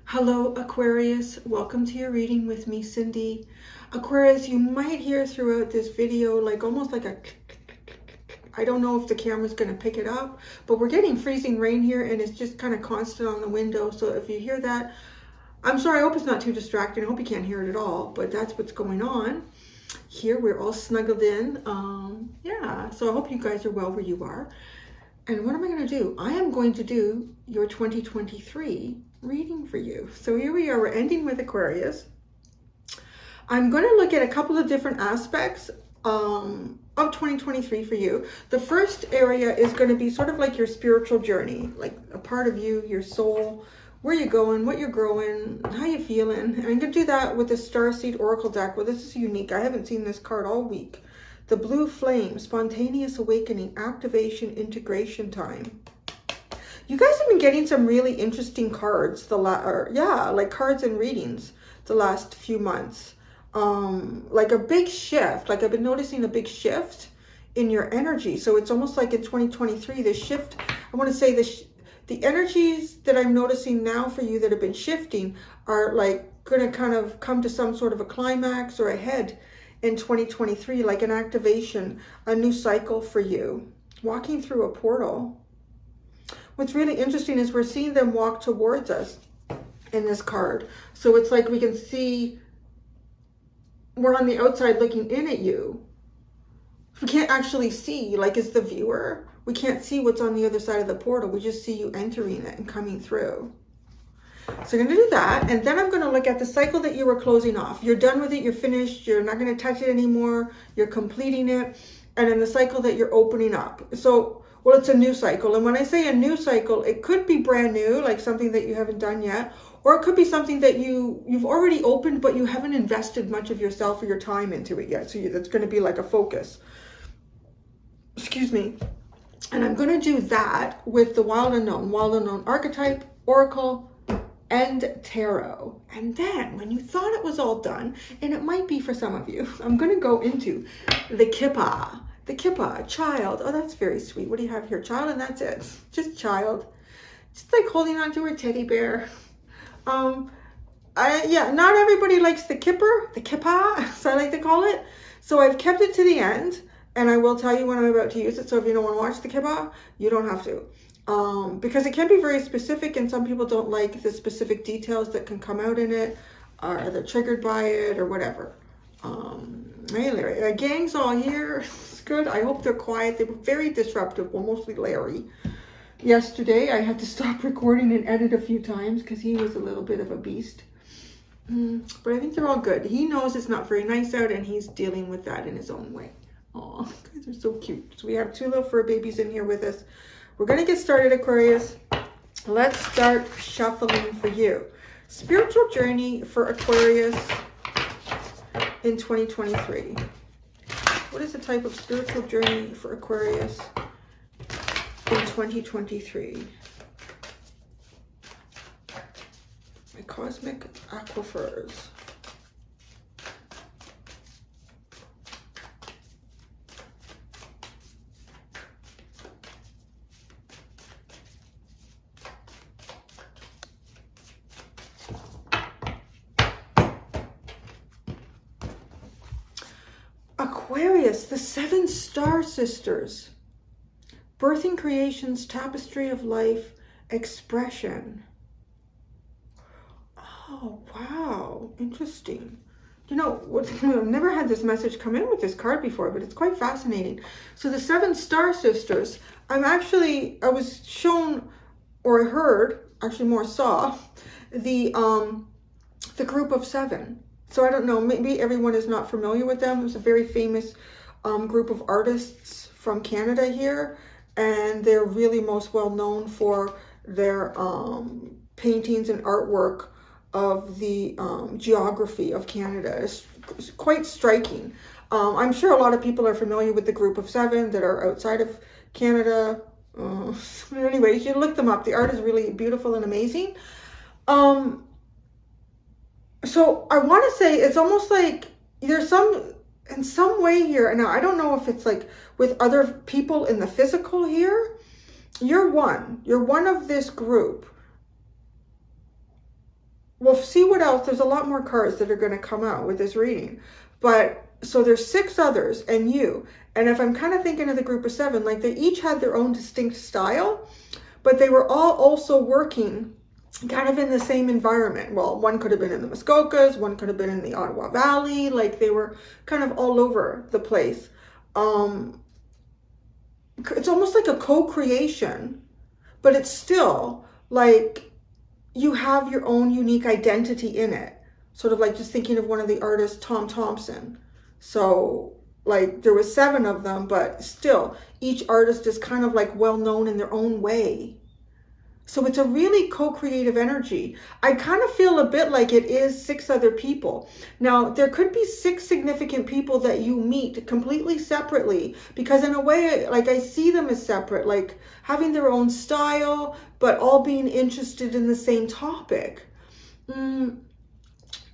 Hello Aquarius, welcome to your reading with me, Cindy. Aquarius, you might hear throughout this video like almost like a I don't know if the camera's going to pick it up, but we're getting freezing rain here and it's just kind of constant on the window. So if you hear that, I'm sorry, I hope it's not too distracting. I hope you can't hear it at all, but that's what's going on. Here we're all snuggled in. Yeah, so I hope you guys are well where you are. And what am I going to do? I am going to do your 2023 reading for you. So here we are, we're ending with Aquarius. I'm going to look at a couple of different aspects of 2023 for you. The first area is going to be sort of like your spiritual journey, like a part of you, your soul, where you're going, what you're growing, how you feeling. And I'm going to do that with the Starseed Oracle deck. Well, this is unique. I haven't seen this card all week. The Blue Flame, Spontaneous Awakening, Activation, Integration Time. You guys have been getting some really interesting cards, like cards and readings the last few months. Like a big shift, like I've been noticing a big shift in your energy. So it's almost like in 2023, the shift, I want to say the energies that I'm noticing now for you that have been shifting are like going to kind of come to some sort of a climax or a head in 2023, like an activation, a new cycle for you, walking through a portal. What's really interesting is we're seeing them walk towards us in this card. So it's like we can see, we're on the outside looking in at you. We can't actually see, like as the viewer, we can't see what's on the other side of the portal. We just see you entering it and coming through. So I'm going to do that, and then I'm going to look at the cycle that you were closing off. You're done with it, you're finished, you're not going to touch it anymore, you're completing it, and then the cycle that you're opening up. So, well, it's a new cycle, and when I say a new cycle, it could be brand new, like something that you haven't done yet, or it could be something that you've already opened, but you haven't invested much of yourself or your time into it yet. So that's going to be like a focus. Excuse me. And I'm going to do that with the Wild Unknown archetype, Oracle, and Tarot. And then when you thought it was all done, and it might be for some of you, I'm going to go into the Kippa. The Kippa, child. Oh, that's very sweet. What do you have here? Child, and that's it. Just child. Just like holding on to her teddy bear. Yeah, not everybody likes the Kippa, as I like to call it. So I've kept it to the end, and I will tell you when I'm about to use it. So if you don't want to watch the Kippa, you don't have to. Because it can be very specific, and some people don't like the specific details that can come out in it, or they're triggered by it, or whatever. Anyway, the gang's all here. It's good. I hope they're quiet. They were very disruptive. Well, mostly Larry. Yesterday, I had to stop recording and edit a few times because he was a little bit of a beast. But I think they're all good. He knows it's not very nice out, and he's dealing with that in his own way. Aw, guys are so cute. So we have two little fur babies in here with us. We're going to get started, Aquarius. Let's start shuffling for you. Spiritual journey for Aquarius in 2023. What is the type of spiritual journey for Aquarius in 2023? My cosmic aquifers. Aquarius, the 7 star sisters. Birthing creation's tapestry of life expression. Oh, wow. Interesting. You know, I've never had this message come in with this card before, but it's quite fascinating. So the 7 star sisters, I was shown, or I heard, actually more saw, the group of 7. So I don't know, maybe everyone is not familiar with them. It was a very famous group of artists from Canada here, and they're really most well known for their paintings and artwork of the geography of Canada. It's quite striking. I'm sure a lot of people are familiar with the group of 7 that are outside of Canada. Anyway, you should look them up. The art is really beautiful and amazing. So I want to say it's almost like there's some in some way here, and now I don't know if it's like with other people in the physical here, you're one of this group. We'll see what else. There's a lot more cards that are going to come out with this reading. But so there's 6 others and you. And if I'm kind of thinking of the group of 7, like they each had their own distinct style, but they were all also working kind of in the same environment. Well, one could have been in the Muskokas, one could have been in the Ottawa Valley. Like they were kind of all over the place. It's almost like a co-creation, but it's still like you have your own unique identity in it. Sort of like just thinking of one of the artists, Tom Thompson. So like there was 7 of them, but still each artist is kind of like well known in their own way. So it's a really co-creative energy. I kind of feel a bit like it is 6 other people. Now, there could be 6 significant people that you meet completely separately, because in a way, like I see them as separate, like having their own style, but all being interested in the same topic. You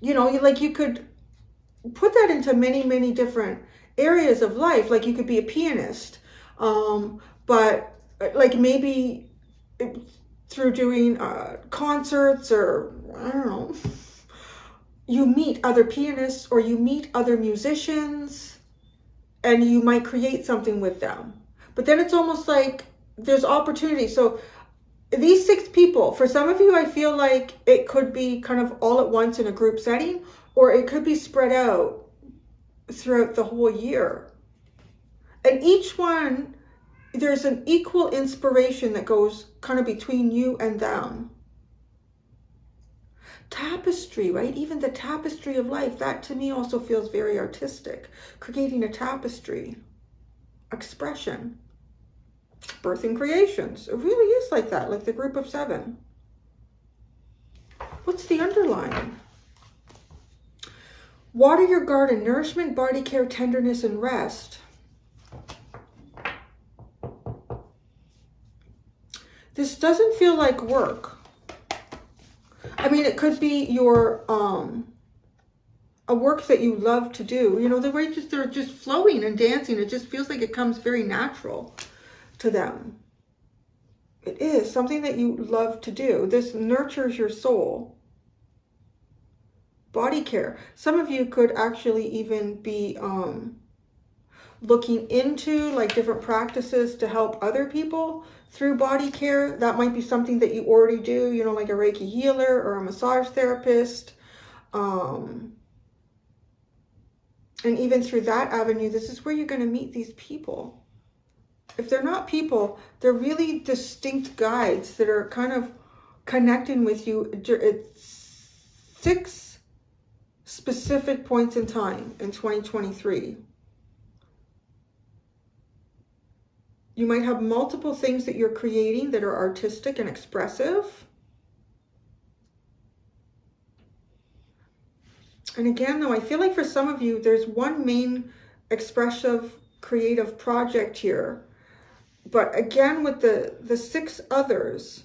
know, like you could put that into many, many different areas of life. Like you could be a pianist, but like maybe through doing concerts, or I don't know, you meet other pianists or you meet other musicians and you might create something with them. But then it's almost like there's opportunity. So these 6 people, for some of you, I feel like it could be kind of all at once in a group setting, or it could be spread out throughout the whole year. And each one, there's an equal inspiration that goes kind of between you and them. Tapestry, right? Even the tapestry of life, that to me also feels very artistic. Creating a tapestry, expression, birthing creations. It really is like that, like the group of 7. What's the underline? Water your garden, nourishment, body care, tenderness, and rest. This doesn't feel like work. I mean, it could be your a work that you love to do. You know, the way they're just flowing and dancing, it just feels like it comes very natural to them. It is something that you love to do. This nurtures your soul. Body care. Some of you could actually even be looking into like different practices to help other people through body care. That might be something that you already do, you know, like a Reiki healer or a massage therapist. And even through that avenue, this is where you're going to meet these people. If they're not people, they're really distinct guides that are kind of connecting with you at 6 specific points in time in 2023. You might have multiple things that you're creating that are artistic and expressive. And again, though, I feel like for some of you, there's one main expressive creative project here. But again, with the 6 others,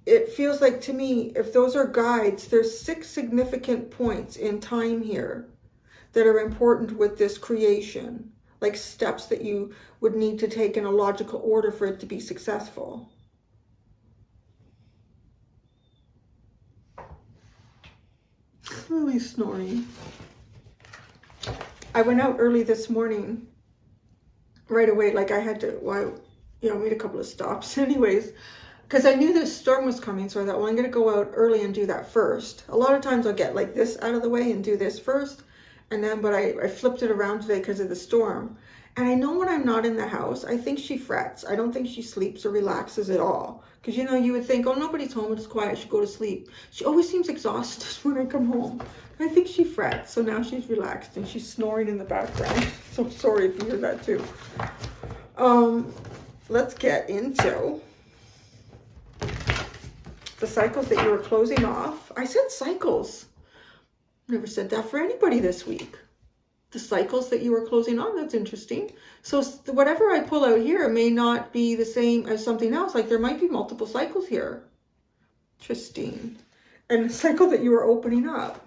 it feels like to me, if those are guides, there's 6 significant points in time here that are important with this creation. Like steps that you would need to take in a logical order for it to be successful. Really snoring. I went out early this morning, right away. Like I had to, well, you know, made a couple of stops anyways, because I knew this storm was coming. So I thought, well, I'm going to go out early and do that first. A lot of times I'll get like this out of the way and do this first. And then, but I flipped it around today because of the storm. And I know when I'm not in the house, I think she frets. I don't think she sleeps or relaxes at all. Because, you know, you would think, oh, nobody's home, it's quiet, I should go to sleep. She always seems exhausted when I come home. I think she frets. So now she's relaxed and she's snoring in the background. So sorry if you hear that too. Let's get into the cycles that you were closing off. I said cycles. Never said that for anybody this week. The cycles that you were closing on, that's interesting. So whatever I pull out here may not be the same as something else. Like there might be multiple cycles here. Interesting. And the cycle that you were opening up.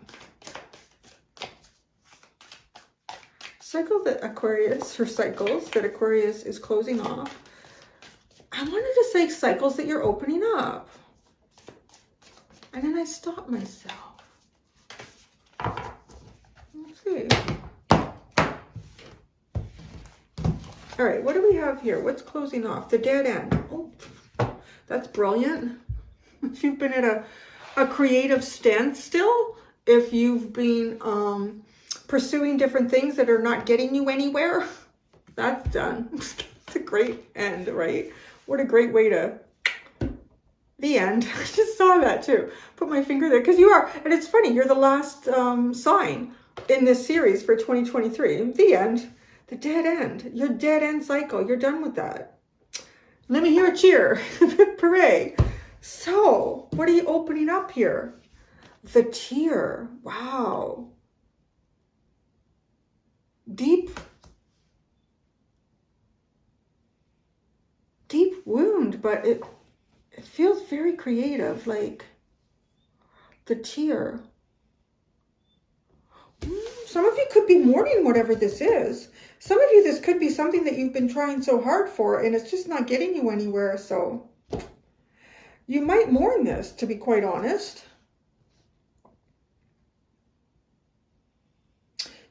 cycle that Aquarius, or cycles that Aquarius is closing off. I wanted to say cycles that you're opening up. And then I stopped myself. Let's see. All right, what do we have here? What's closing off? The dead end. Oh, that's brilliant. If you've been at a creative standstill, if you've been pursuing different things that are not getting you anywhere, that's done. It's a great end, right? What a great way to... The end. I just saw that too. Put my finger there because you are. And it's funny, you're the last sign in this series for 2023. The end. The dead end. Your dead end cycle. You're done with that. Let me hear a cheer. Hooray. So, what are you opening up here? The tear. Wow. Deep wound, but it feels very creative, like the tear. Some of you could be mourning whatever this is. Some of you, this could be something that you've been trying so hard for and it's just not getting you anywhere. So you might mourn this, to be quite honest.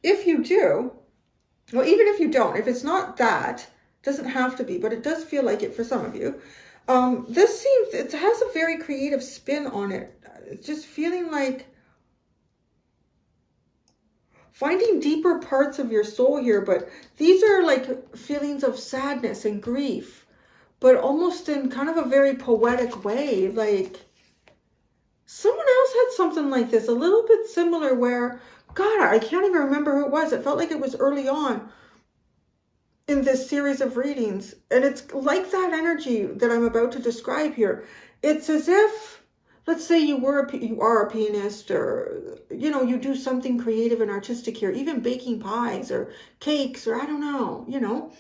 If you do, well, even if you don't, if it's not that, doesn't have to be, but it does feel like it for some of you. This seems, it has a very creative spin on it. It's just feeling like finding deeper parts of your soul here, but these are like feelings of sadness and grief, but almost in kind of a very poetic way. Like someone else had something like this, a little bit similar where, God, I can't even remember who it was. It felt like it was early on in this series of readings. And it's like that energy that I'm about to describe here. It's as if, let's say you are a pianist, or, you know, you do something creative and artistic here, even baking pies or cakes, or I don't know, you know.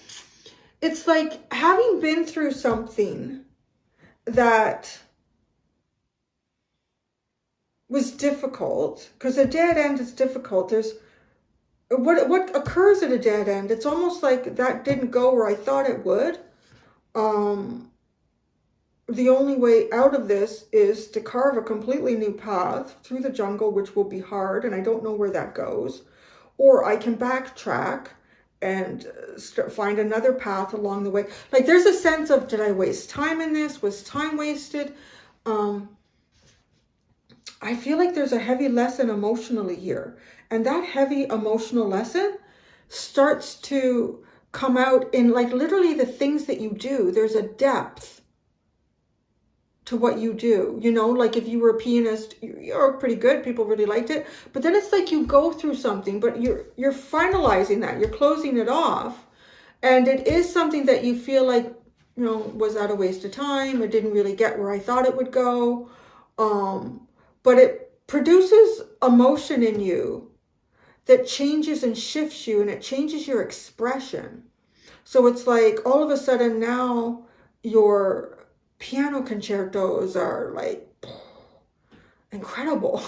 It's like having been through something that was difficult, because a dead end is difficult. There's what occurs at a dead end. It's almost like that didn't go where I thought it would. The only way out of this is to carve a completely new path through the jungle, which will be hard, and I don't know where that goes. Or I can backtrack and find another path along the way. Like there's a sense of, did I waste time in this? Was time wasted? I feel like there's a heavy lesson emotionally here. And that heavy emotional lesson starts to come out in like literally the things that you do. There's a depth to what you do. You know, like if you were a pianist, you're pretty good. People really liked it. But then it's like you go through something, but you're finalizing that. You're closing it off. And it is something that you feel like, you know, was that a waste of time? It didn't really get where I thought it would go. But it produces emotion in you that changes and shifts you, and it changes your expression. So it's like all of a sudden now your piano concertos are like incredible.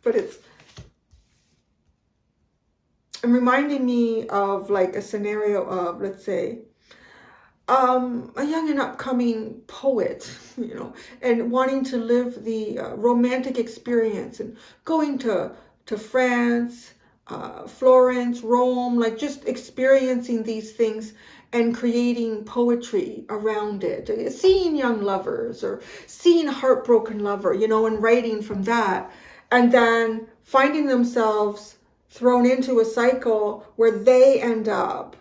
But it's reminding me of like a scenario of, let's say, a young and upcoming poet, you know, and wanting to live the romantic experience and going to France, Florence, Rome, like just experiencing these things and creating poetry around it, seeing young lovers or seeing a heartbroken lover, you know, and writing from that, and then finding themselves thrown into a cycle where they end up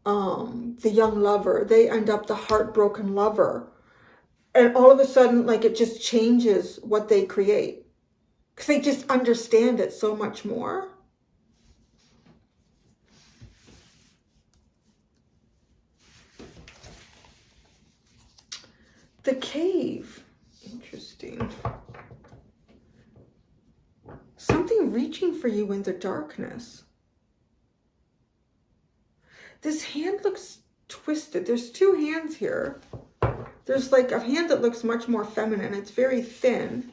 the young lover, they end up the heartbroken lover. And all of a sudden, like it just changes what they create because they just understand it so much more. The cave. Interesting. Something reaching for you in the darkness. This hand looks twisted. There's two hands here. There's like a hand that looks much more feminine. It's very thin.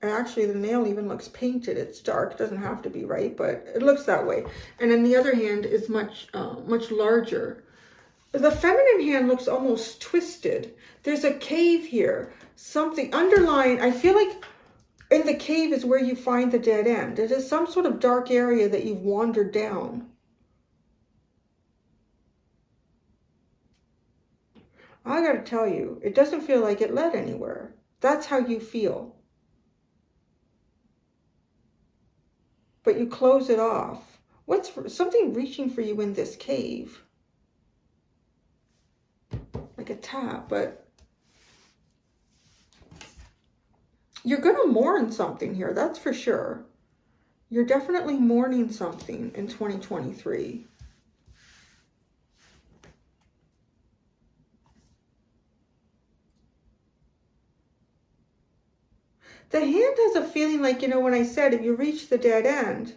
And actually, the nail even looks painted. It's dark. It doesn't have to be, right? But it looks that way. And then the other hand is much larger. The feminine hand looks almost twisted. There's a cave here. Something underlying. I feel like in the cave is where you find the dead end. It is some sort of dark area that you've wandered down. I got to tell you, it doesn't feel like it led anywhere. That's how you feel. But you close it off. What's something reaching for you in this cave? Like a tap, but you're going to mourn something here, that's for sure. You're definitely mourning something in 2023. The hand has a feeling like, you know, when I said if you reach the dead end,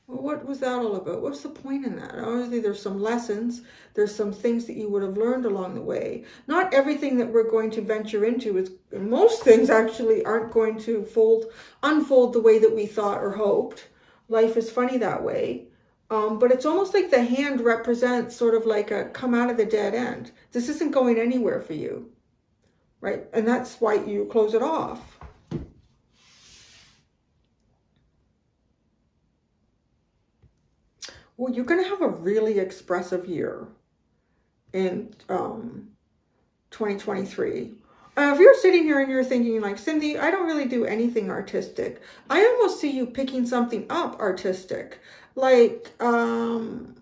well, what was that all about? What's the point in that? Obviously, there's some lessons. There's some things that you would have learned along the way. Not everything that we're going to venture into is, most things actually aren't going to unfold the way that we thought or hoped. Life is funny that way. But it's almost like the hand represents sort of like a come out of the dead end. This isn't going anywhere for you. Right? And that's why you close it off. Well, you're going to have a really expressive year in 2023. If you're sitting here and you're thinking like, Cindy, I don't really do anything artistic. I almost see you picking something up artistic. Like, I'm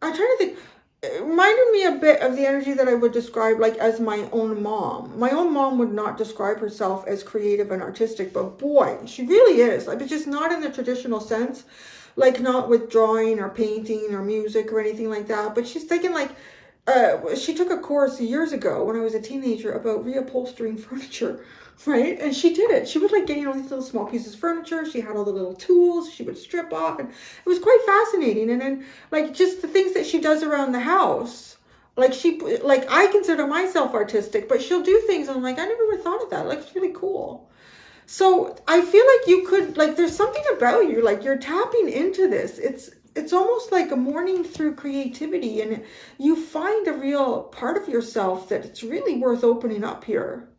trying to think. It reminded me a bit of the energy that I would describe like as my own mom. My own mom would not describe herself as creative and artistic, but boy, she really is. Like, it's just not in the traditional sense, like not with drawing or painting or music or anything like that. But she's thinking like, she took a course years ago when I was a teenager about reupholstering furniture, right? And she did it. She was like getting all these little small pieces of furniture. She had all the little tools she would strip off, and it was quite fascinating. And then like just the things that she does around the house, like I consider myself artistic, but she'll do things and I'm like, I never would have thought of that. Like, it's really cool. So I feel like you could, like, there's something about you, like you're tapping into this. It's almost like a mourning through creativity, and you find a real part of yourself that it's really worth opening up here.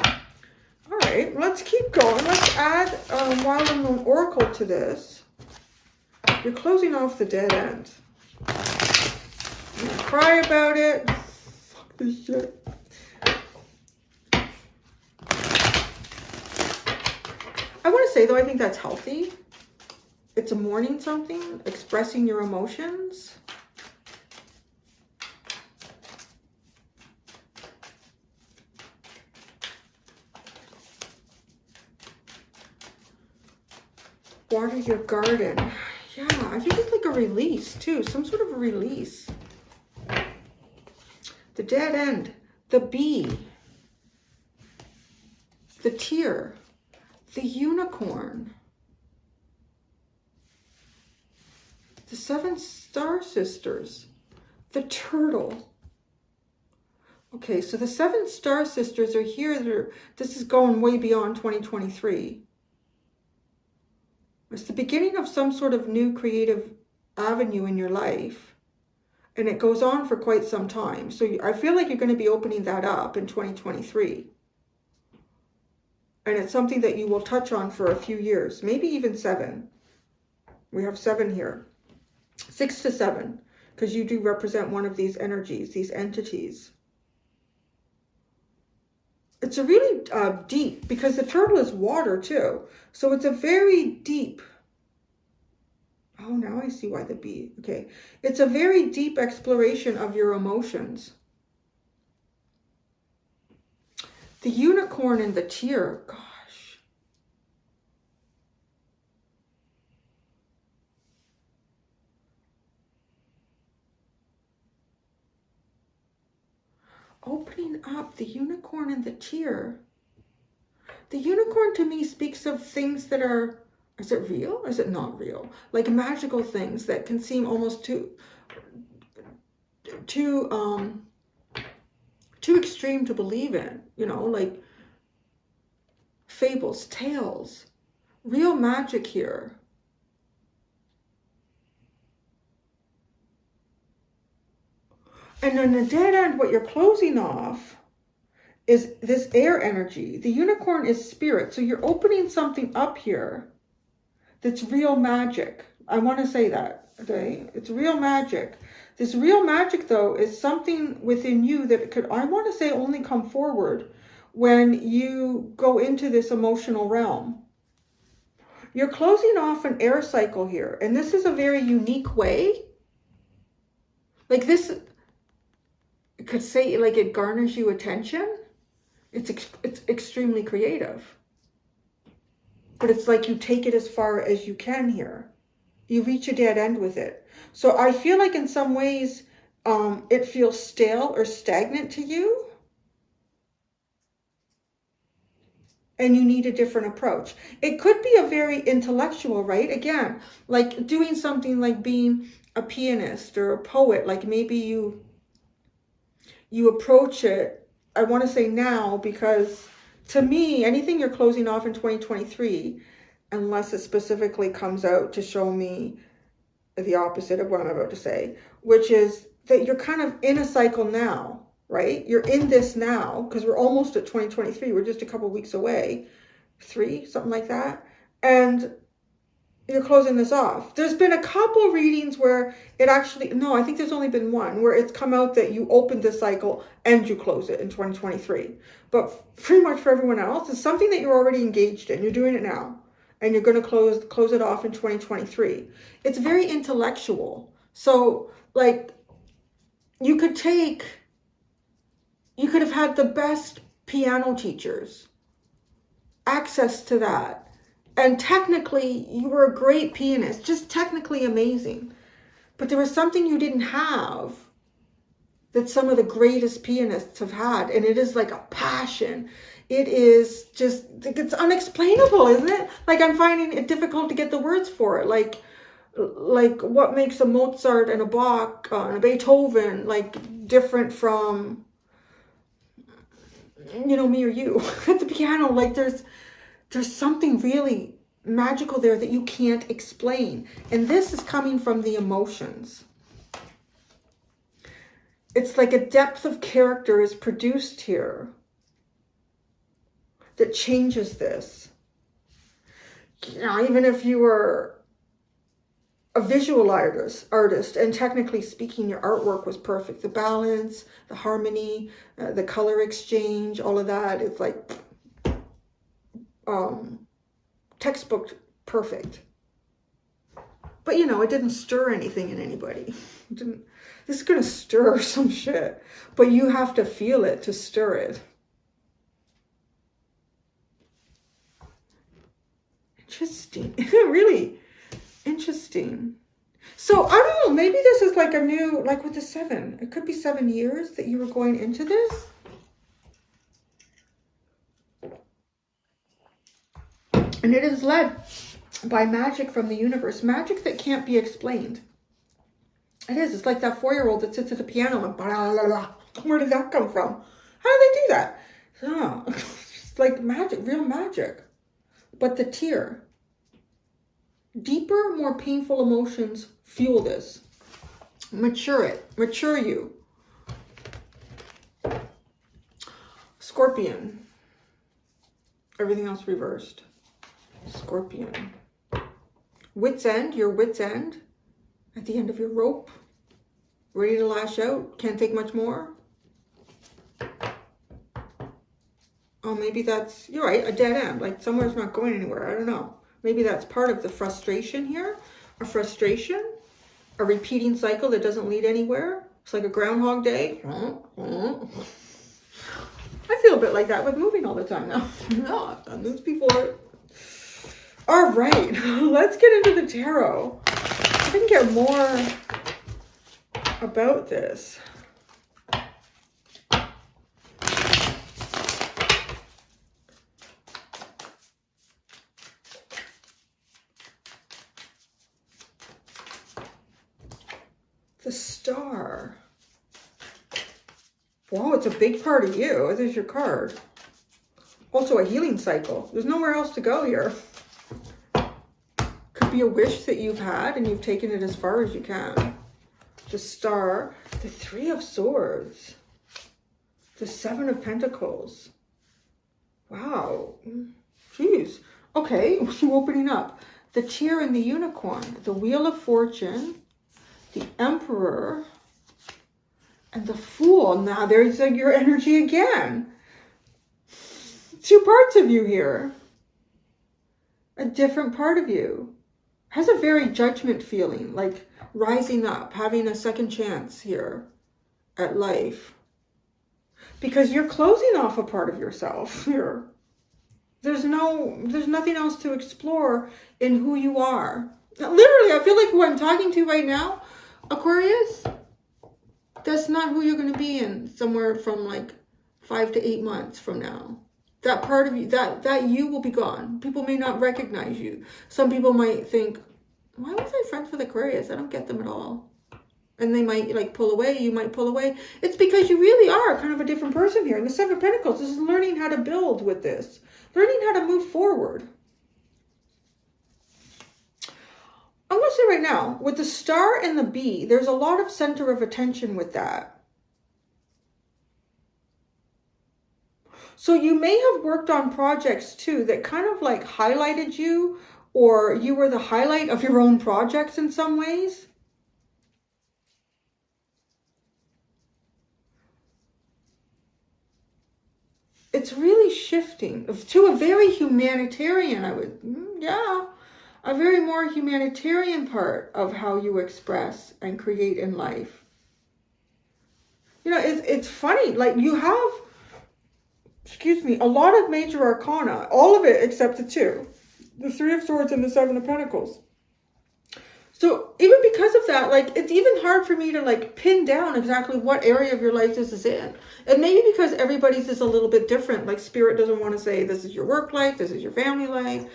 All right, let's keep going. Let's add Wild Unknown Oracle to this. You're closing off the dead end. I'm gonna cry about it. Fuck this shit. I want to say, though, I think that's healthy. It's a mourning something, expressing your emotions. Water your garden. Yeah, I think it's like a release, too. Some sort of a release. The dead end. The bee. The tear. The unicorn. The 7 star sisters. The turtle. Okay, so the 7 star sisters are here. This is going way beyond 2023. It's the beginning of some sort of new creative avenue in your life. And it goes on for quite some time. So I feel like you're going to be opening that up in 2023. And it's something that you will touch on for a few years, maybe even 7. We have 7 here. 6 to 7, because you do represent one of these energies, these entities. It's a really deep, because the turtle is water too. So it's a very deep. Oh, now I see why the bee. Okay. It's a very deep exploration of your emotions. The unicorn and the tear. Gosh. Opening up the unicorn and the tear. The unicorn to me speaks of things that are, is it real or is it not real? Like magical things that can seem almost too too extreme to believe in, you know, like fables, tales, real magic here. And then the dead end, what you're closing off is this air energy. The unicorn is spirit. So you're opening something up here that's real magic. I want to say that, okay? It's real magic. This real magic, though, is something within you that could, I want to say, only come forward when you go into this emotional realm. You're closing off an air cycle here, and this is a very unique way. Like this, could say like it garners you attention. It's extremely creative. But it's like you take it as far as you can here. You reach a dead end with it. So I feel like in some ways it feels stale or stagnant to you. And you need a different approach. It could be a very intellectual, right? Again, like doing something like being a pianist or a poet. Like maybe you approach it, I want to say now, because to me, anything you're closing off in 2023, unless it specifically comes out to show me the opposite of what I'm about to say, which is that you're kind of in a cycle now, right? You're in this now, because we're almost at 2023. We're just a couple weeks away, 3, something like that. And you're closing this off. There's been a couple readings where it actually, no, I think there's only been one where it's come out that you opened this cycle and you close it in 2023. But pretty much for everyone else, it's something that you're already engaged in. You're doing it now. And you're going to close it off in 2023. It's very intellectual. So, like, you could have had the best piano teachers, access to that. And technically, you were a great pianist, just technically amazing. But there was something you didn't have that some of the greatest pianists have had. And it is like a passion. It is just, it's unexplainable, isn't it? Like I'm finding it difficult to get the words for it. Like what makes a Mozart and a Bach and a Beethoven like different from, you know, me or you at the piano. Like there's something really magical there that you can't explain. And this is coming from the emotions. It's like a depth of character is produced here that changes this. You know, even if you were a visual artist and technically speaking, your artwork was perfect. The balance, the harmony, the color exchange, all of that. It's like textbook perfect. But you know, it didn't stir anything in anybody. This is going to stir some shit, but you have to feel it to stir it. Interesting. Really interesting. So I don't know, maybe this is like a new, like with the 7, it could be 7 years that you were going into this. And it is led by magic from the universe, magic that can't be explained. It is. It's like that 4-year-old that sits at the piano and blah, blah, blah. Where did that come from? How do they do that? Oh, it's like magic, real magic. But the tear, deeper, more painful emotions fuel this. Mature you. Scorpion. Everything else reversed. Scorpion. Wit's end, your wit's end. At the end of your rope. Ready to lash out. Can't take much more. Oh, maybe that's, you're right, a dead end. Like somewhere's not going anywhere. I don't know. Maybe that's part of the frustration here. A frustration. A repeating cycle that doesn't lead anywhere. It's like a Groundhog Day. I feel a bit like that with moving all the time now. No, I've done this before. All right, let's get into the tarot. I can get more about this. The Star. Wow, it's a big part of you. There's your card. Also a healing cycle. There's nowhere else to go here. Could be a wish that you've had and you've taken it as far as you can. The Star, the Three of Swords, the Seven of Pentacles. Wow. Jeez. Okay, so opening up. The Tear and the Unicorn, the Wheel of Fortune, the Emperor, and the Fool. Now there's like your energy again. Two parts of you here. A different part of you. Has a very judgment feeling, like rising up, having a second chance here at life. Because you're closing off a part of yourself here. There's nothing else to explore in who you are. Literally, I feel like who I'm talking to right now, Aquarius, that's not who you're going to be in somewhere from like 5 to 8 months from now. That part of you, that you will be gone. People may not recognize you. Some people might think, why was I friends with Aquarius? I don't get them at all. And they might like pull away. You might pull away. It's because you really are kind of a different person here. And the Seven of Pentacles, this is learning how to build with this. Learning how to move forward. I'm going to say right now, with the Star and the Bee, there's a lot of center of attention with that. So you may have worked on projects too that kind of like highlighted you, or you were the highlight of your own projects in some ways. It's really shifting to a very humanitarian, a very more humanitarian part of how you express and create in life. You know, it's funny, like you have, a lot of major arcana, all of it except the two, the Three of Swords and the Seven of Pentacles. So even because of that, like it's even hard for me to like pin down exactly what area of your life this is in. And maybe because everybody's is a little bit different, like Spirit doesn't want to say this is your work life, this is your family life.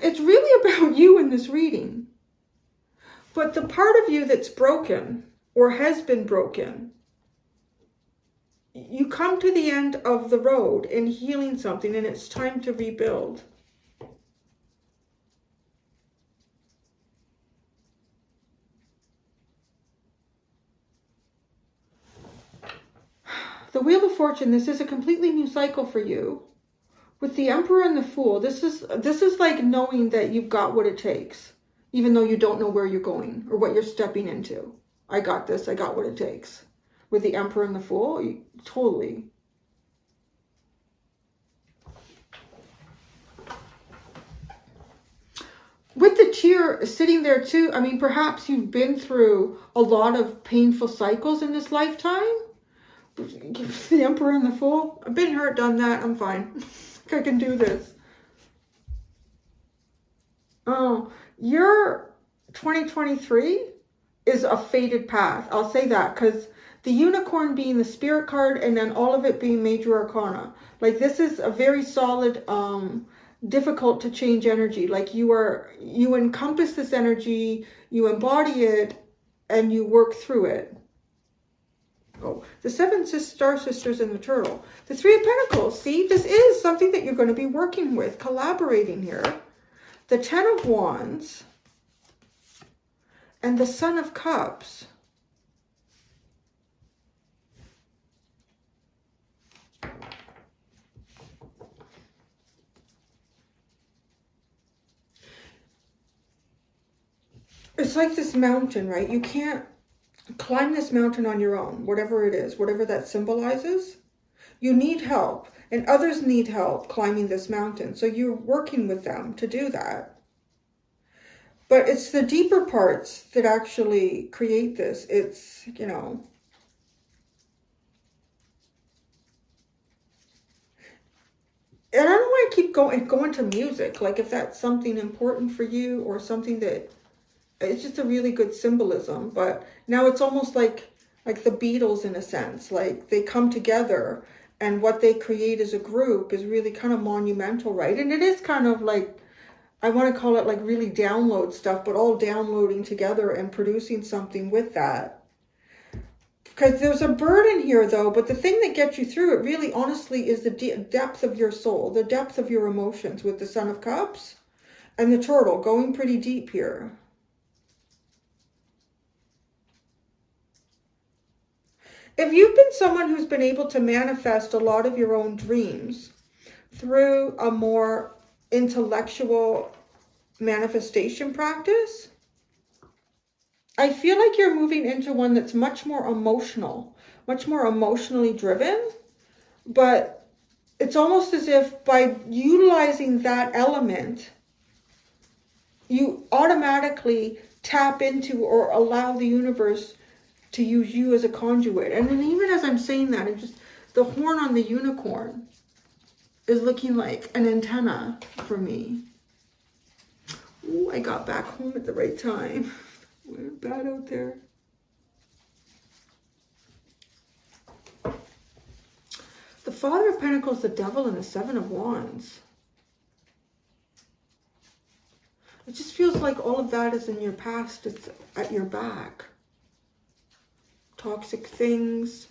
It's really about you in this reading. But the part of you that's broken or has been broken, you come to the end of the road in healing something and it's time to rebuild. The Wheel of Fortune, this is a completely new cycle for you. With the Emperor and the Fool, this is like knowing that you've got what it takes, even though you don't know where you're going or what you're stepping into. I got this, I got what it takes. With the Emperor and the Fool, totally. With the Tear sitting there too, I mean, perhaps you've been through a lot of painful cycles in this lifetime. The Emperor and the Fool. I've been hurt, done that. I'm fine. I can do this. Oh, your 2023 is a fated path. I'll say that because the Unicorn being the Spirit card and then all of it being major arcana. Like this is a very solid, difficult to change energy. Like you encompass this energy, you embody it, and you work through it. Oh, the Seven Star Sisters and the Turtle. The Three of Pentacles. See, this is something that you're going to be working with, collaborating here. The Ten of Wands. And the Son of Cups. It's like this mountain, right? You can't climb this mountain on your own, whatever it is, whatever that symbolizes. You need help, and others need help climbing this mountain. So you're working with them to do that. But it's the deeper parts that actually create this. It's, you know, and I don't know why I keep going to music. Like if that's something important for you or something that it's just a really good symbolism. But now it's almost like the Beatles in a sense. Like they come together and what they create as a group is really kind of monumental, right? And it is kind of like, I want to call it like really download stuff, but all downloading together and producing something with that. Because there's a burden here, though, but the thing that gets you through it really, honestly, is the depth of your soul, the depth of your emotions with the Son of Cups and the Turtle going pretty deep here. If you've been someone who's been able to manifest a lot of your own dreams through a more intellectual manifestation practice, I feel like you're moving into one that's much more emotional, much more emotionally driven, but it's almost as if by utilizing that element, you automatically tap into or allow the universe to use you as a conduit. And then even as I'm saying that, it just, the horn on the unicorn is looking like an antenna for me. Ooh, I got back home at the right time. We're bad out there. The Father of Pentacles, the Devil, and the Seven of Wands. It just feels like all of that is in your past. It's at your back. Toxic things,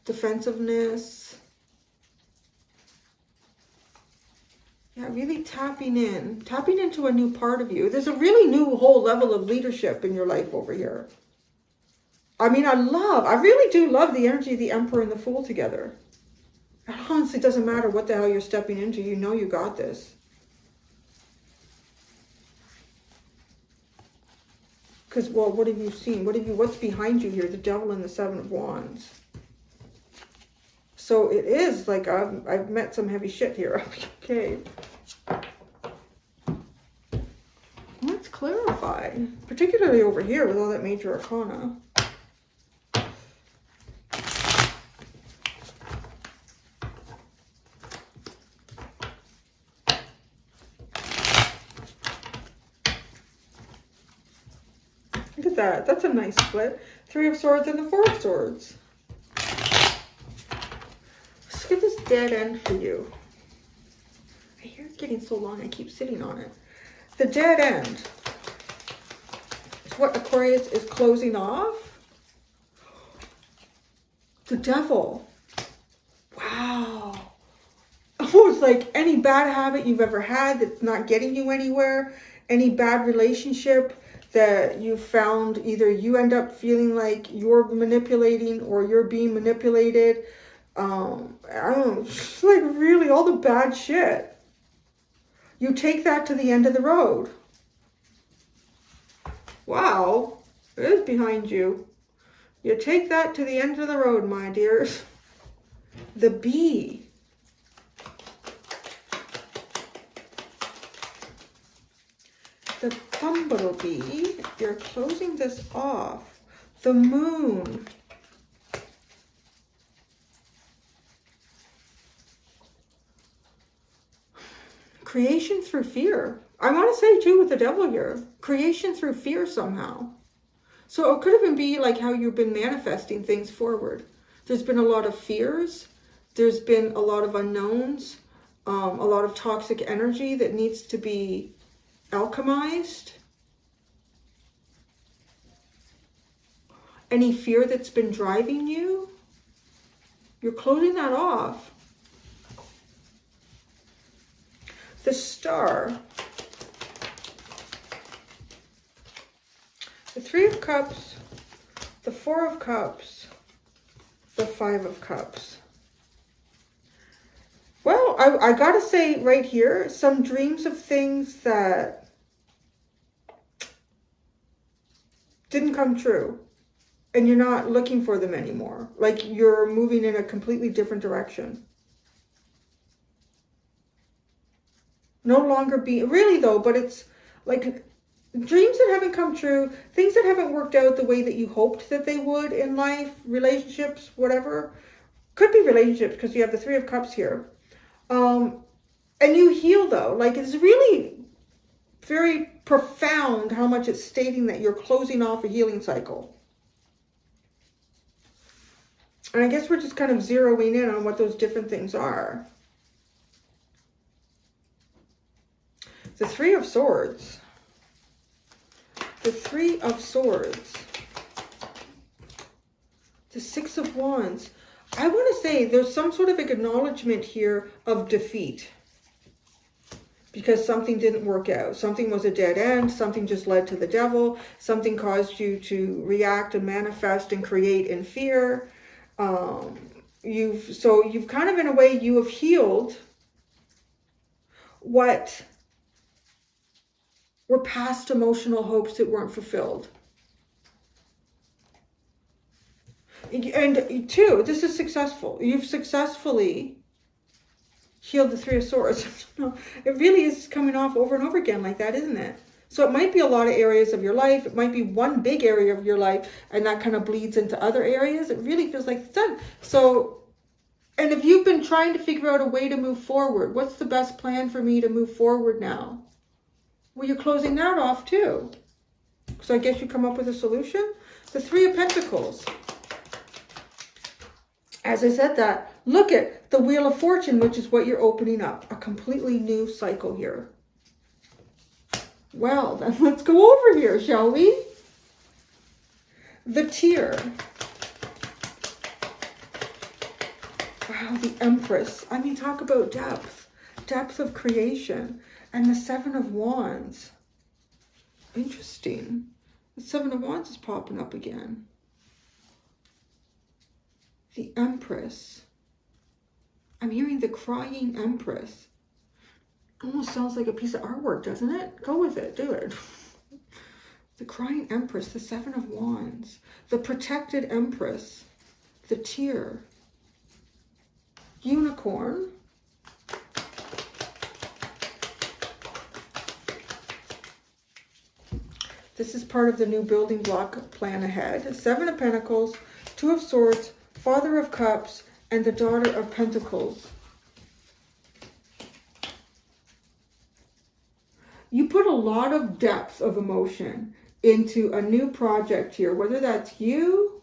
defensiveness. Yeah, really tapping into a new part of you. There's a really new whole level of leadership in your life over here. I mean, I really do love the energy of the Emperor and the Fool together. It honestly doesn't matter what the hell you're stepping into. You know you got this. Because, well, what have you seen? What's behind you here? The Devil and the Seven of Wands. So it is like I've met some heavy shit here. Okay. Let's clarify. Particularly over here with all that major arcana. Look at that. That's a nice split. Three of Swords and the Four of Swords. Let's get this dead end for you. I hear it's getting so long I keep sitting on it. The dead end is what Aquarius is closing off. The Devil. Wow. Oh, it's like any bad habit you've ever had that's not getting you anywhere. Any bad relationship that you found, either you end up feeling like you're manipulating or you're being manipulated. I don't know, just like really all the bad shit. You take that to the end of the road. Wow, it is behind you. You take that to the end of the road, my dears. The Bee. The Bumblebee. You're closing this off. The Moon. Creation through fear. I want to say too with the Devil here. Creation through fear somehow. So it could even be like how you've been manifesting things forward. There's been a lot of fears. There's been a lot of unknowns. A lot of toxic energy that needs to be alchemized. Any fear that's been driving you, you're closing that off. The Star. The Three of Cups, the Four of Cups, the Five of Cups. Well, I gotta say right here, some dreams of things that didn't come true. And you're not looking for them anymore. Like you're moving in a completely different direction. No longer be, really though, but it's like dreams that haven't come true, things that haven't worked out the way that you hoped that they would in life, relationships, whatever. Could be relationships because you have the Three of Cups here. And you heal though. Like it's really very profound how much it's stating that you're closing off a healing cycle. And I guess we're just kind of zeroing in on what those different things are. The Three of Swords. The Three of Swords. Six of Wands. I want to say there's some sort of acknowledgement here of defeat. Because something didn't work out. Something was a dead end. Something just led to the devil. Something caused you to react and manifest and create in fear. You've kind of, in a way, you have healed what were past emotional hopes that weren't fulfilled. And two, this is successful. You've successfully healed the Three of Swords. It really is coming off over and over again like that, isn't it? So it might be a lot of areas of your life. It might be one big area of your life, and that kind of bleeds into other areas. It really feels like it's done. So, and if you've been trying to figure out a way to move forward, what's the best plan for me to move forward now? Well, you're closing that off too. So I guess you come up with a solution. The Three of Pentacles. As I said that, look at the Wheel of Fortune, which is what you're opening up. A completely new cycle here. Well, then let's go over here, shall we? The Tear. Wow, the Empress. I mean, talk about depth. Depth of creation. And the Seven of Wands. Interesting. The Seven of Wands is popping up again. The Empress. I'm hearing the Crying Empress. Almost sounds like a piece of artwork, doesn't it? Go with it. Do it. The Crying Empress. The Seven of Wands. The Protected Empress. The Tear. Unicorn. This is part of the new building block plan ahead. Seven of Pentacles. Two of Swords. Father of Cups, and the Daughter of Pentacles. You put a lot of depth of emotion into a new project here, whether that's you're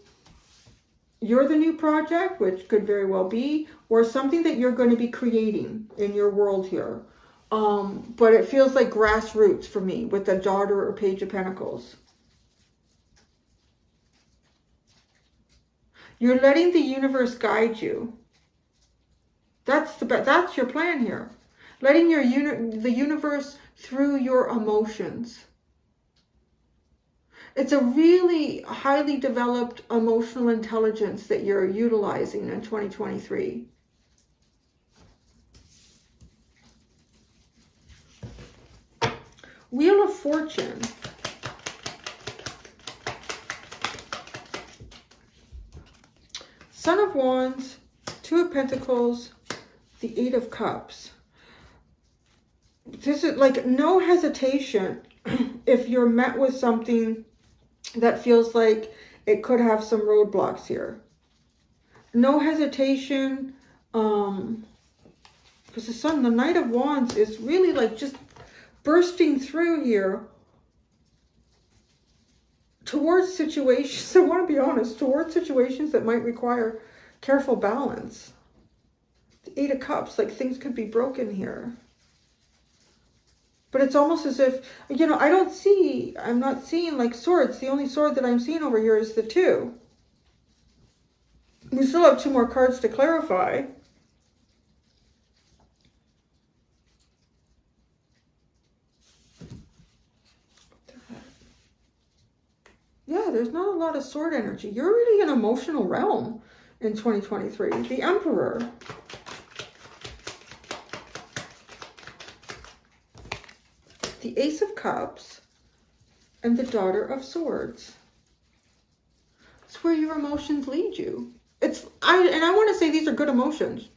the new project, which could very well be, or something that you're going to be creating in your world here. But it feels like grassroots for me with the Daughter or Page of Pentacles. You're letting the universe guide you. That's your plan here. Letting the universe through your emotions. It's a really highly developed emotional intelligence that you're utilizing in 2023. Wheel of Fortune. Son of Wands, Two of Pentacles, the Eight of Cups. This is like no hesitation if you're met with something that feels like it could have some roadblocks here. No hesitation, because the Sun, the Knight of Wands is really like just bursting through here towards situations, I want to be honest, towards situations that might require careful balance. The Eight of Cups, like things could be broken here. But it's almost as if, you know, I'm not seeing like swords. The only sword that I'm seeing over here is the Two. We still have two more cards to clarify. Yeah, there's not a lot of sword energy. You're really in an emotional realm in 2023. The Emperor. The Ace of Cups. And the Daughter of Swords. It's where your emotions lead you. I want to say these are good emotions.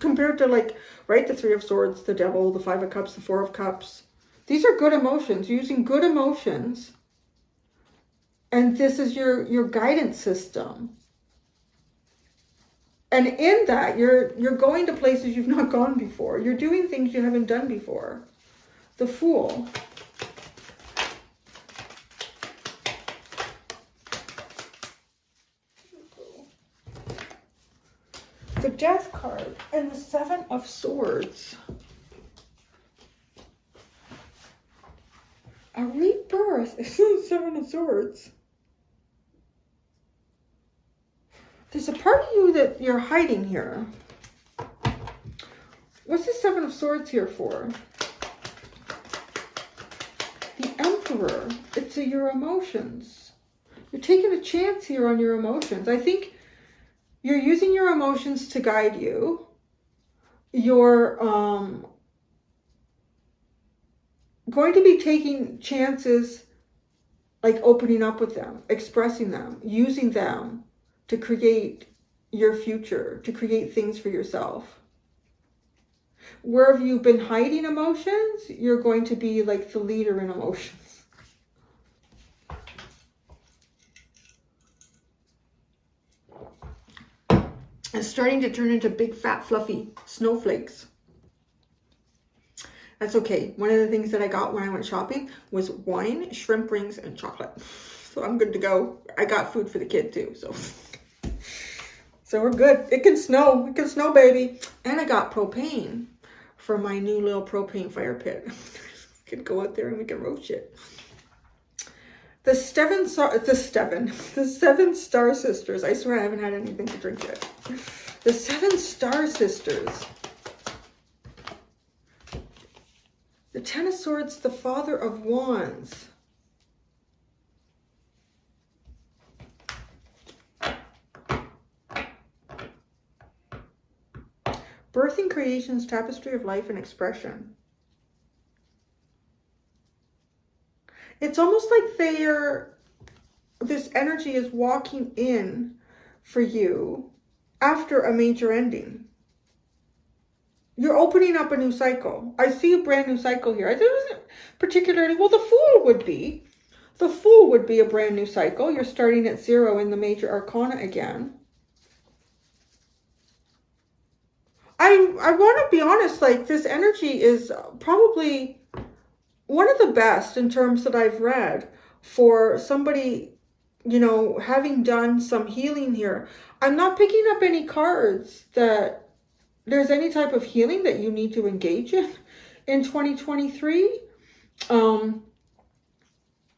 Compared to like, right, the Three of Swords, the Devil, the Five of Cups, the Four of Cups. These are good emotions. You're using good emotions. And this is your guidance system. And in that, you're going to places you've not gone before. You're doing things you haven't done before. The Fool. The Death card and the Seven of Swords. A rebirth. It's the Seven of Swords. There's a part of you that you're hiding here. What's the Seven of Swords here for? The Emperor. It's your emotions. You're taking a chance here on your emotions. I think you're using your emotions to guide you. You're going to be taking chances, like opening up with them, expressing them, using them to create your future, to create things for yourself. Wherever you've been hiding emotions, you're going to be like the leader in emotions. It's starting to turn into big, fat, fluffy snowflakes. That's okay. One of the things that I got when I went shopping was wine, shrimp rings, and chocolate. So I'm good to go. I got food for the kid too, so we're good. It can snow. It can snow, baby. And I got propane for my new little propane fire pit. We can go out there and we can roast it. The Seven Star Sisters. I swear I haven't had anything to drink yet. The Seven Star Sisters. The Ten of Swords, the Father of Wands. Birthing creations, tapestry of life and expression. It's almost like this energy is walking in for you after a major ending. You're opening up a new cycle. I see a brand new cycle here. I wasn't particularly, well, the Fool would be. The Fool would be a brand new cycle. You're starting at 0 in the major arcana again. I want to be honest, like this energy is probably one of the best in terms that I've read for somebody, you know, having done some healing here. I'm not picking up any cards that there's any type of healing that you need to engage in 2023. You're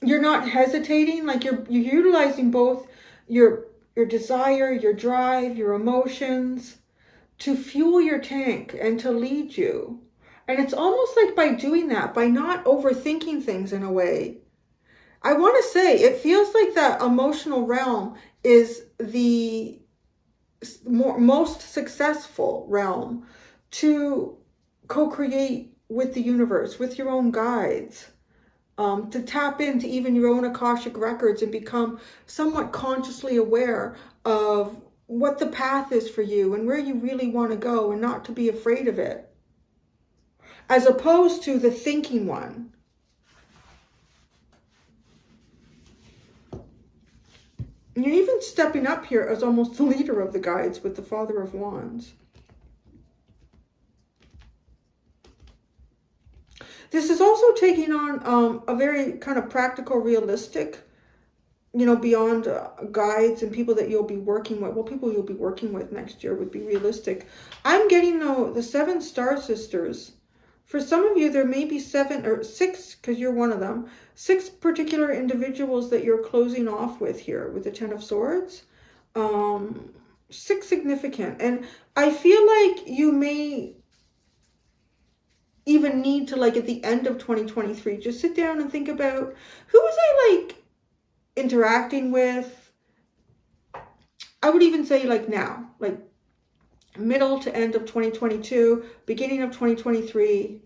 not hesitating, like you're utilizing both your desire, your drive, your emotions to fuel your tank and to lead you. And it's almost like by doing that, by not overthinking things in a way, I want to say it feels like that emotional realm is the most successful realm to co-create with the universe, with your own guides, to tap into even your own Akashic records and become somewhat consciously aware of what the path is for you and where you really want to go, and not to be afraid of it, as opposed to the thinking one. You're even stepping up here as almost the leader of the guides with the Father of Wands. This is also taking on a very kind of practical, realistic, you know, beyond guides and people that you'll be working with. Well, people you'll be working with next year would be realistic. I'm getting the Seven Star Sisters. For some of you, there may be 7 or 6, because you're one of them, 6 particular individuals that you're closing off with here with the Ten of Swords. 6 significant. And I feel like you may even need to, like at the end of 2023, just sit down and think about, who was I like interacting with? I would even say like now, like middle to end of 2022, beginning of 2023.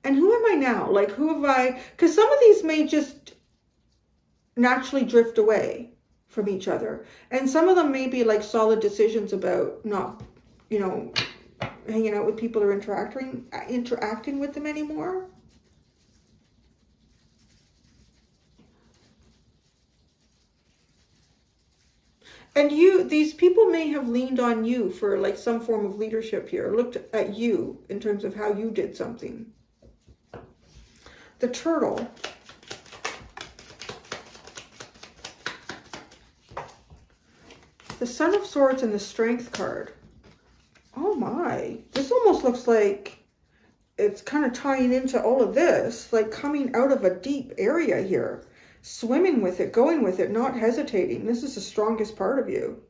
And who am I now? Like, who have I? Because some of these may just naturally drift away from each other. And some of them may be like solid decisions about not, you know, hanging out with people or interacting with them anymore. And these people may have leaned on you for like some form of leadership here, looked at you in terms of how you did something. The Turtle. The Son of Swords and the Strength card. Oh my, this almost looks like it's kind of tying into all of this, like coming out of a deep area here. Swimming with it, going with it, not hesitating. This is the strongest part of you.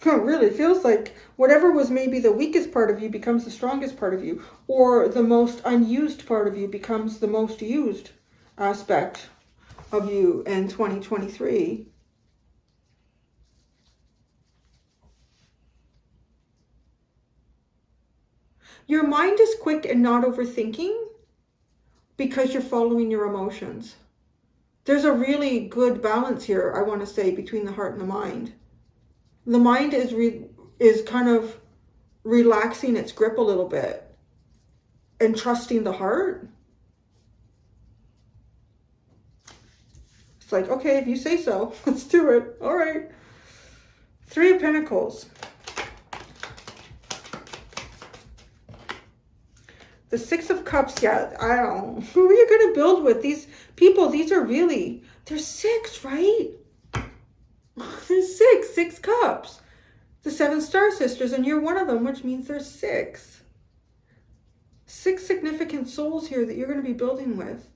Really feels like whatever was maybe the weakest part of you becomes the strongest part of you, or the most unused part of you becomes the most used aspect of you in 2023. Your mind is quick and not overthinking because you're following your emotions. There's a really good balance here, I want to say, between the heart and the mind. The mind is kind of relaxing its grip a little bit and trusting the heart. It's like, okay, if you say so, let's do it. All right. 3 of Pentacles. The 6 of Cups, yeah, I don't know. Who are you going to build with? These people, these are really, they're 6, right? There's 6 cups. The 7 star sisters, and you're one of them, which means there's 6. 6 significant souls here that you're going to be building with.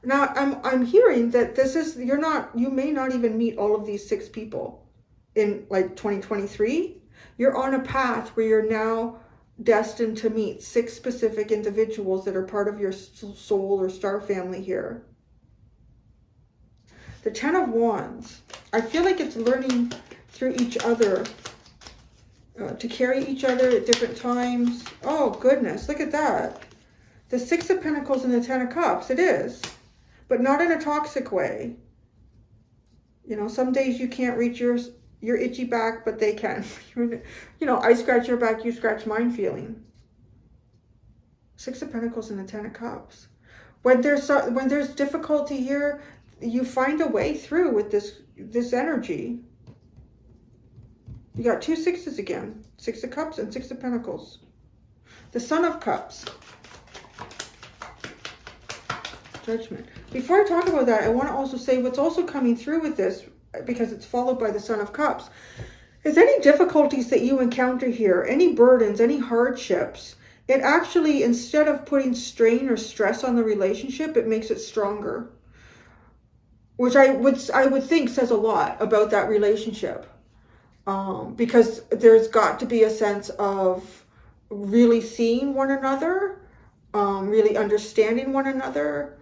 Now, I'm hearing that this is, you may not even meet all of these 6 people in like 2023. You're on a path where you're now destined to meet 6 specific individuals that are part of your soul or star family here. The 10 of Wands. I feel like it's learning through each other, to carry each other at different times. Oh, goodness. Look at that. The 6 of Pentacles and the 10 of Cups. It is. But not in a toxic way. You know, some days you can't reach your itchy back, but they can. You know, I scratch your back, you scratch mine feeling. 6 of Pentacles and the 10 of Cups. When there's difficulty here, you find a way through with this energy. You got 2 6s again. 6 of Cups and 6 of Pentacles. The Son of Cups. Judgment. Before I talk about that, I want to also say what's also coming through with this, because it's followed by the Son of Cups, is any difficulties that you encounter here, any burdens, any hardships, it actually, instead of putting strain or stress on the relationship, it makes it stronger. Which I would think says a lot about that relationship. Because there's got to be a sense of really seeing one another, really understanding one another,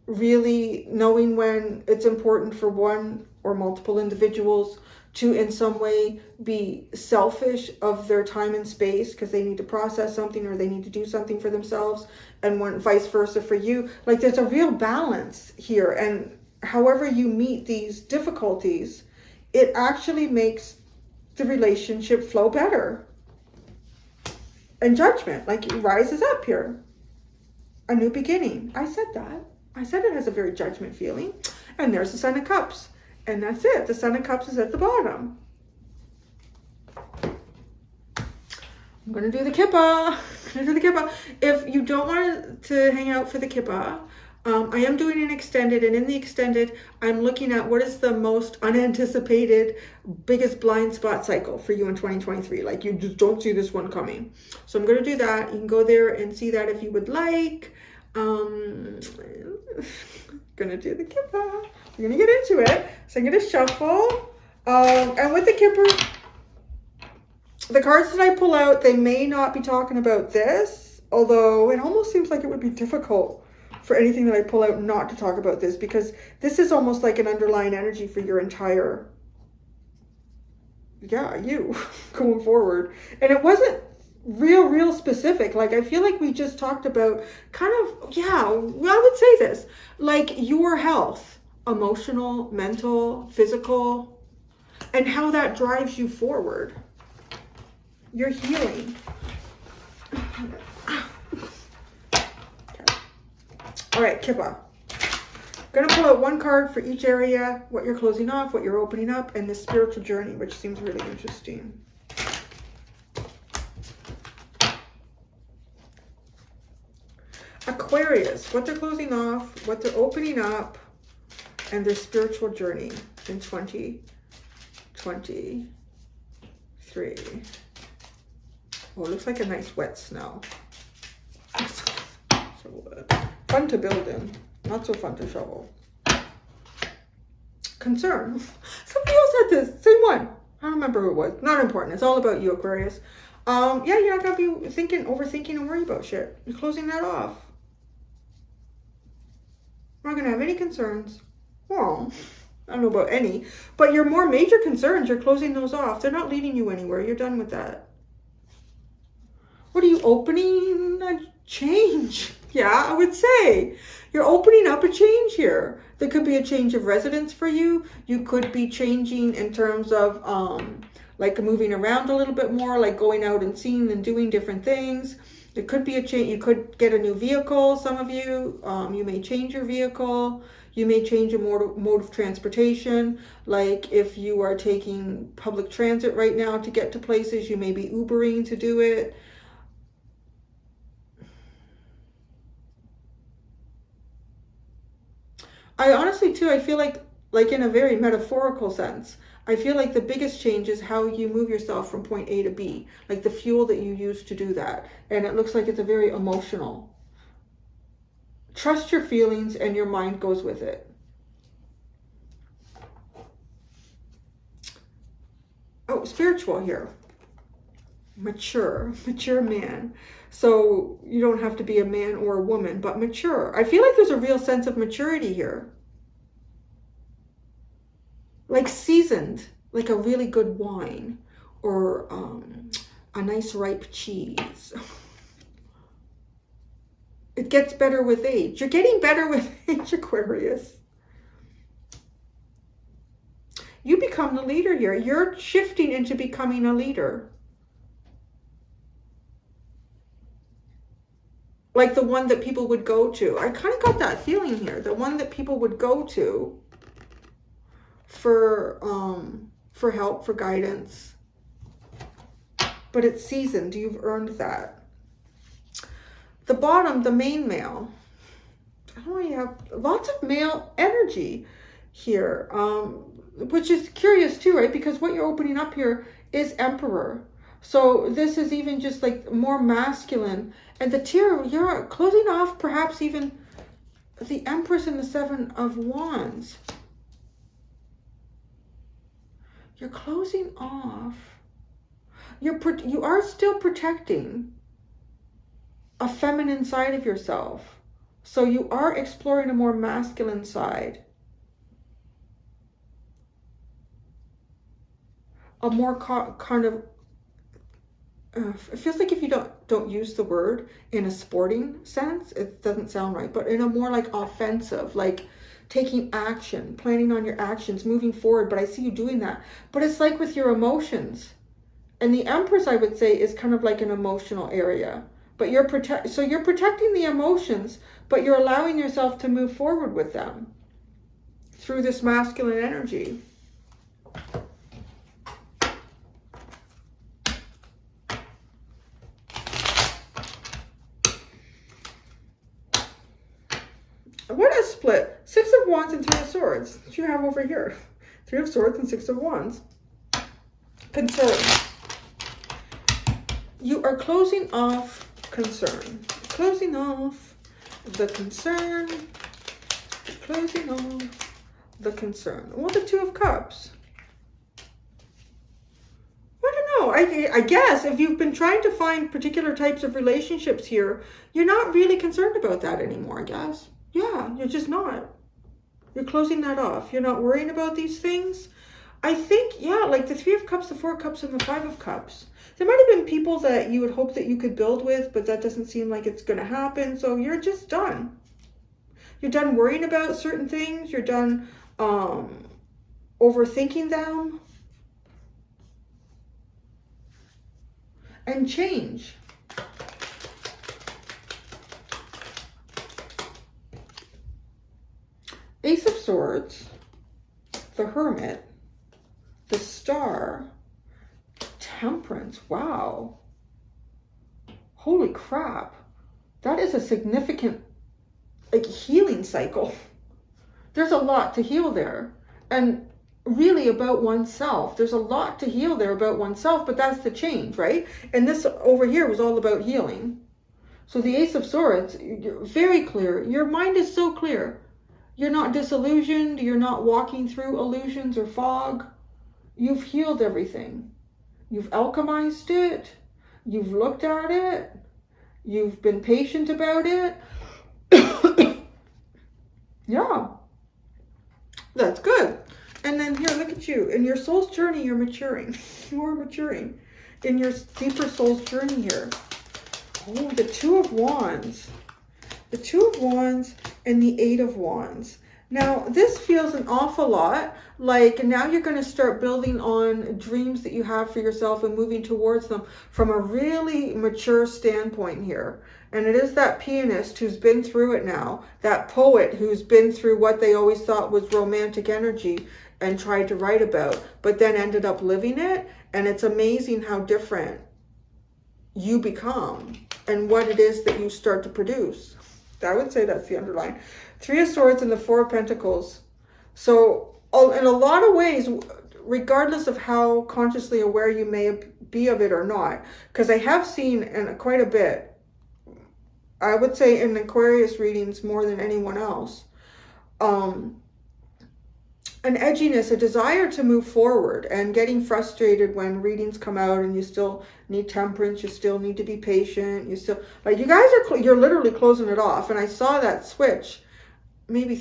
really knowing when it's important for one or multiple individuals to in some way be selfish of their time and space because they need to process something or they need to do something for themselves, and when vice versa for you. Like, there's a real balance here, and however you meet these difficulties, it actually makes the relationship flow better. And Judgment, like, it rises up here. A new beginning. I said that. I said it has a very Judgment feeling. And there's the Son of Cups. And that's it. The Son of Cups is at the bottom. I'm going to do the Kippa. If you don't want to hang out for the Kippa, I am doing an extended. And in the extended, I'm looking at what is the most unanticipated, biggest blind spot cycle for you in 2023. Like, you just don't see this one coming. So I'm going to do that. You can go there and see that if you would like. Gonna do the Kippa. We're gonna get into it. So I'm gonna shuffle. And with the Kipper, the cards that I pull out, they may not be talking about this, although it almost seems like it would be difficult for anything that I pull out not to talk about this, because this is almost like an underlying energy for your entire, you going forward. And it wasn't real specific. Like, I feel like we just talked about kind of, I would say this, like your health, emotional, mental, physical, and how that drives you forward. Your healing. Okay. All right, Kippa. Gonna pull out one card for each area, what you're closing off, what you're opening up, and this spiritual journey, which seems really interesting. Aquarius, what they're closing off, what they're opening up, and their spiritual journey in 2023. Oh, it looks like a nice wet snow. So fun to build in, not so fun to shovel. Concern. Somebody else had this, same one. I don't remember who it was. Not important. It's all about you, Aquarius. Yeah, you're not going to be overthinking and worry about shit. You're closing that off. Not going to have any concerns. Well, I don't know about any, but your more major concerns, you're closing those off. They're not leading you anywhere. You're done with that. What are you opening? A change. Yeah, I would say you're opening up a change here. There could be a change of residence for you. You could be changing in terms of like moving around a little bit more, like going out and seeing and doing different things. It could be a change. You could get a new vehicle. Some of you, you may change your vehicle. You may change your mode of transportation. Like if you are taking public transit right now to get to places, you may be Ubering to do it. I honestly too, I feel like in a very metaphorical sense, I feel like the biggest change is how you move yourself from point A to B, like the fuel that you use to do that. And it looks like it's a very emotional. Trust your feelings and your mind goes with it. Oh, spiritual here. Mature man. So you don't have to be a man or a woman, but mature. I feel like there's a real sense of maturity here. Like seasoned, like a really good wine or a nice ripe cheese. It gets better with age. You're getting better with age, Aquarius. You become the leader here. You're shifting into becoming a leader. Like the one that people would go to. I kind of got that feeling here. The one that people would go to for help, for guidance. But it's seasoned. You've earned that. The bottom, the main male. Oh, you have lots of male energy here, which is curious too, right? Because what you're opening up here is Emperor. So this is even just like more masculine. And the tier, you're closing off perhaps even the Empress and the Seven of Wands. You're closing off. You are still protecting a feminine side of yourself. So you are exploring a more masculine side. A more kind of, it feels like if you don't use the word in a sporting sense, it doesn't sound right, but in a more like offensive, like taking action, planning on your actions, moving forward. But I see you doing that. But it's like with your emotions. And the Empress, I would say, is kind of like an emotional area. But you're protecting the emotions, but you're allowing yourself to move forward with them through this masculine energy. What a split. Six of Wands and Three of Swords. What you have over here? Three of Swords and Six of Wands. Concern. You are closing off concern. Closing off the concern. Closing off the concern. Well, the Two of Cups. I don't know. I guess if you've been trying to find particular types of relationships here, you're not really concerned about that anymore, I guess. Yeah, you're just not. You're closing that off. You're not worrying about these things. I think, yeah, like the Three of Cups, the Four of Cups, and the Five of Cups. There might have been people that you would hope that you could build with, but that doesn't seem like it's going to happen. So you're just done. You're done worrying about certain things. You're done overthinking them. And change. Ace of Swords, the Hermit, the Star, Temperance. Wow. Holy crap. That is a significant like healing cycle. There's a lot to heal there. And really about oneself. There's a lot to heal there about oneself, but that's the change, right? And this over here was all about healing. So the Ace of Swords, you're very clear. Your mind is so clear. You're not disillusioned. You're not walking through illusions or fog. You've healed everything. You've alchemized it. You've looked at it. You've been patient about it. Yeah. That's good. And then here, look at you. In your soul's journey, you're maturing. You are maturing. In your deeper soul's journey here. Oh, the Two of Wands. The Two of Wands and the Eight of Wands. Now, this feels an awful lot like now you're going to start building on dreams that you have for yourself and moving towards them from a really mature standpoint here. And it is that pianist who's been through it now, that poet who's been through what they always thought was romantic energy and tried to write about, but then ended up living it. And it's amazing how different you become and what it is that you start to produce. I would say that's the underline. Three of Swords and the Four of Pentacles. So in a lot of ways, regardless of how consciously aware you may be of it or not, because I have seen quite a bit, I would say in Aquarius readings more than anyone else, an edginess, a desire to move forward, and getting frustrated when readings come out and you still need temperance, you still need to be patient, you still, like, you guys are, you're literally closing it off. And I saw that switch maybe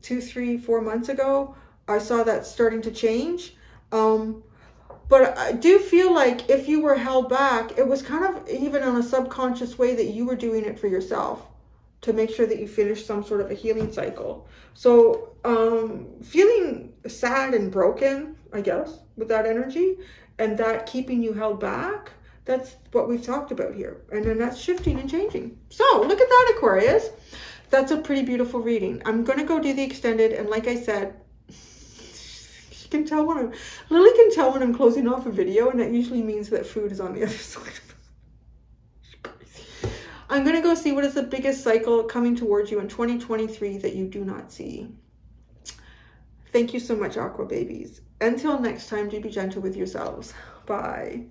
2, 3, 4 months ago. I saw that starting to change. But I do feel like if you were held back, it was kind of even on a subconscious way that you were doing it for yourself to make sure that you finish some sort of a healing cycle. So feeling sad and broken, I guess, with that energy and that keeping you held back, that's what we've talked about here. And then that's shifting and changing. So look at that, Aquarius. That's a pretty beautiful reading. I'm going to go do the extended. And like I said, you can tell when Lily can tell when I'm closing off a video, and that usually means that food is on the other side. I'm going to go see what is the biggest cycle coming towards you in 2023 that you do not see. Thank you so much, Aqua Babies. Until next time, do be gentle with yourselves. Bye.